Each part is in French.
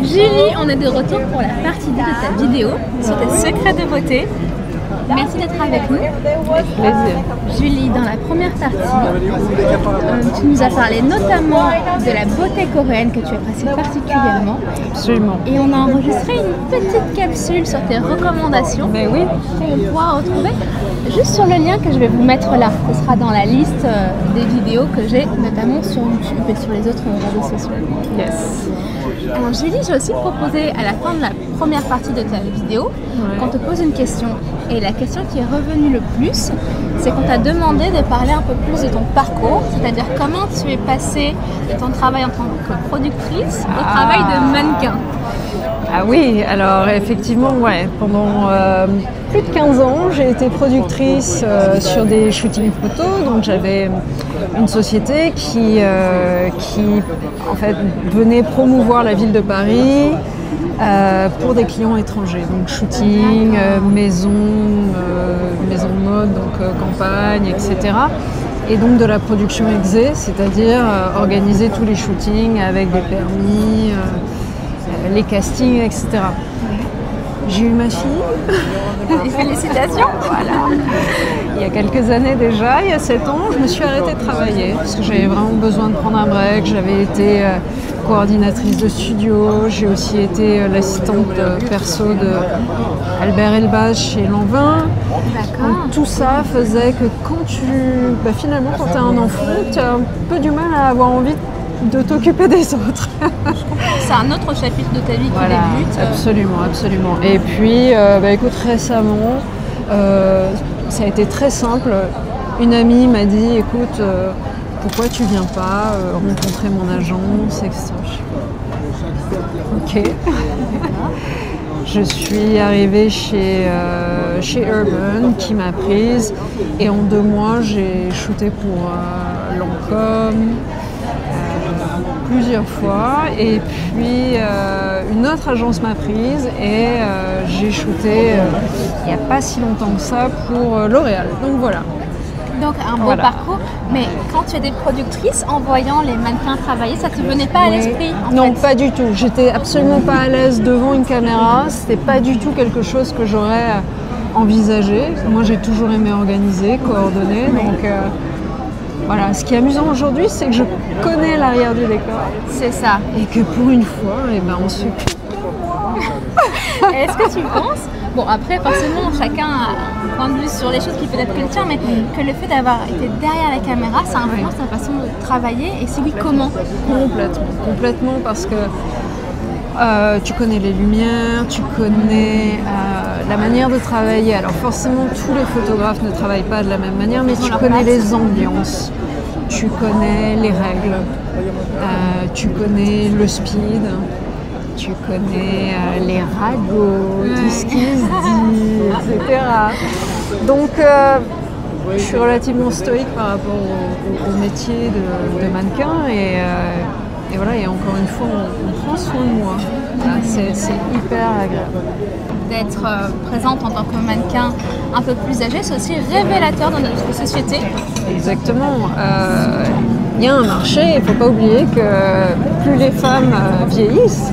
Julie, on est de retour pour la partie 2 de ta vidéo sur tes secrets de beauté. Merci d'être avec nous. Avec plaisir. Julie, dans la première partie, tu nous as parlé notamment de la beauté coréenne que tu apprécies particulièrement. Absolument. Et on a enregistré une petite capsule sur tes recommandations. Mais oui. Qu'on pourra retrouver juste sur le lien que je vais vous mettre là. Ce sera dans la liste des vidéos que j'ai, notamment sur YouTube et sur les autres réseaux sociaux. Yes. Alors Julie, j'ai aussi proposé à la fin de la première partie de ta vidéo qu'on te pose une question. Et la question qui est revenue le plus, c'est qu'on t'a demandé de parler un peu plus de ton parcours, c'est-à-dire comment tu es passée de ton travail en tant que productrice au travail de mannequin. Ah oui, alors effectivement, ouais, pendant plus de 15 ans, j'ai été productrice sur des shootings photos. Donc j'avais une société qui en fait venait promouvoir la ville de Paris pour des clients étrangers. Donc shooting, maison de mode, donc campagne, etc. Et donc de la production exé, c'est-à-dire organiser tous les shootings avec des permis, les castings, etc. J'ai eu ma fille. Félicitations. Voilà. Il y a quelques années déjà, il y a 7 ans, je me suis arrêtée de travailler parce que j'avais vraiment besoin de prendre un break. J'avais été coordinatrice de studio, j'ai aussi été l'assistante perso de Albert Elbaz chez Lanvin. D'accord. Tout ça faisait que finalement quand tu as un enfant, tu as un peu du mal à avoir envie de t'occuper des autres. C'est un autre chapitre de ta vie qui débute. Absolument, absolument. Et puis, écoute, récemment, ça a été très simple. Une amie m'a dit, écoute, pourquoi tu viens pas rencontrer mon agence, etc. Ok. Je suis arrivée chez Urban qui m'a prise et en 2 mois, j'ai shooté pour Lancôme. Plusieurs fois et puis une autre agence m'a prise et j'ai shooté il n'y a pas si longtemps que ça pour L'Oréal, donc voilà. Donc un beau parcours, mais quand tu étais productrice, en voyant les mannequins travailler, ça ne te venait pas à l'esprit Non, pas du tout, j'étais absolument pas à l'aise devant une caméra, c'était pas du tout quelque chose que j'aurais envisagé. Moi j'ai toujours aimé organiser, coordonner, donc voilà, ce qui est amusant aujourd'hui, c'est que je connais l'arrière du décor. C'est ça. Et que pour une fois, on s'occupe de moi. Est-ce que tu penses, bon après forcément chacun a un point de vue sur les choses qui peut être que le tien, mais que le fait d'avoir été derrière la caméra, ça influence ta façon de travailler et si oui, comment? Complètement parce que tu connais les lumières, tu connais la manière de travailler. Alors forcément, tous les photographes ne travaillent pas de la même manière, mais tu connais les ambiances, tu connais les règles, tu connais le speed, tu connais les ragots, tout ce qui se dit, etc. Donc, je suis relativement stoïque par rapport au métier de mannequin et voilà, et encore une fois, on prend soin de moi. Voilà, c'est hyper agréable. D'être présente en tant que mannequin un peu plus âgée, c'est aussi révélateur dans notre société. Exactement. Il y a un marché, il ne faut pas oublier que plus les femmes vieillissent,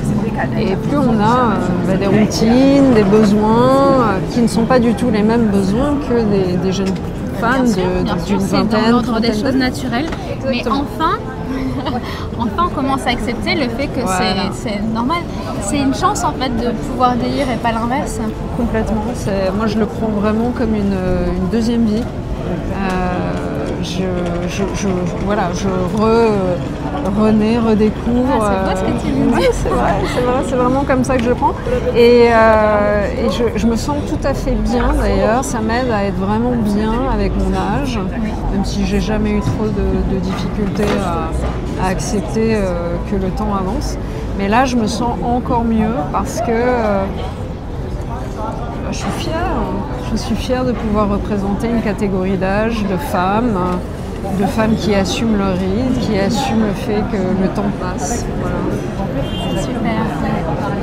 et plus on a des routines, des besoins qui ne sont pas du tout les mêmes besoins que des jeunes femmes d'une vingtaine, c'est dans l'ordre des trentaine choses naturelles. Exactement. Mais enfin, on commence à accepter le fait que c'est normal. C'est une chance en fait de pouvoir vieillir et pas l'inverse. Complètement. Moi, je le prends vraiment comme une deuxième vie. Je renais, redécouvre. C'est beau ce que tu me dis. Ouais, c'est vrai, c'est vraiment comme ça que je le prends. Et je me sens tout à fait bien d'ailleurs. Ça m'aide à être vraiment bien avec mon âge, même si j'ai jamais eu trop de difficultés à accepter que le temps avance. Mais là, je me sens encore mieux parce que je suis fière. Je suis fière de pouvoir représenter une catégorie d'âge de femmes qui assument leur rythme, qui assument le fait que le temps passe. Voilà. C'est super.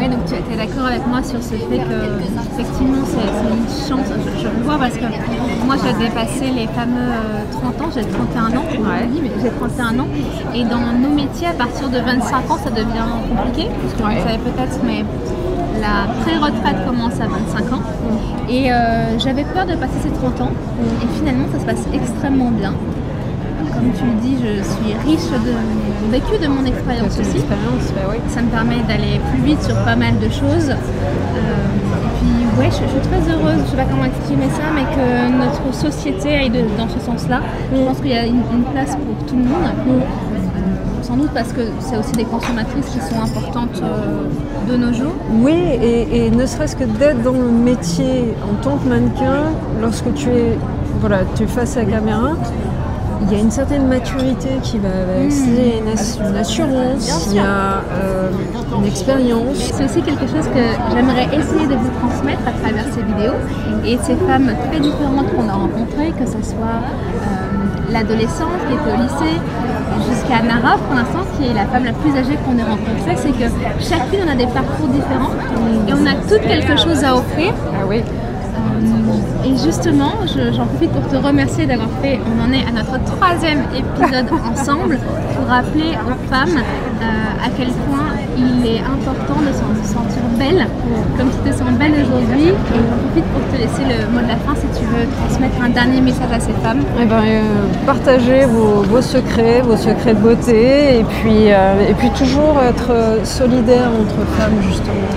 Oui, donc es d'accord avec moi sur ce fait que effectivement c'est une chance. Je le vois parce que moi j'ai dépassé les fameux 30 ans, j'ai 31 ans, oui, mais j'ai 31 ans. Et dans nos métiers, à partir de 25 ans, ça devient compliqué, parce que vous le savez peut-être, mais la pré-retraite commence à 25 ans. Et j'avais peur de passer ces 30 ans. Et finalement, ça se passe extrêmement bien. Comme tu le dis, je suis riche de mon vécu, de mon expérience aussi. Ça me permet d'aller plus vite sur pas mal de choses. Et puis, ouais, je suis très heureuse, je ne sais pas comment exprimer ça, mais que notre société aille dans ce sens-là. Je pense qu'il y a une place pour tout le monde. Sans doute parce que c'est aussi des consommatrices qui sont importantes de nos jours. Oui, et ne serait-ce que d'être dans le métier en tant que mannequin, lorsque tu es face à la caméra, il y a une certaine maturité qui va avec, une assurance, il y a une expérience. C'est aussi quelque chose que j'aimerais essayer de vous transmettre à travers ces vidéos. Et ces femmes très différentes qu'on a rencontrées, que ce soit l'adolescente qui était au lycée, jusqu'à Nara pour l'instant, qui est la femme la plus âgée qu'on ait rencontrée, c'est que chacune on a des parcours différents et on a toutes quelque chose à offrir. Ah oui. Et justement, j'en profite pour te remercier d'avoir on en est à notre 3e épisode ensemble, pour rappeler aux femmes à quel point il est important de se sentir belle, comme tu te sens belle aujourd'hui. Et j'en profite pour te laisser le mot de la fin si tu veux transmettre un dernier message à ces femmes. Partagez vos secrets de beauté et puis toujours être solidaire entre femmes justement.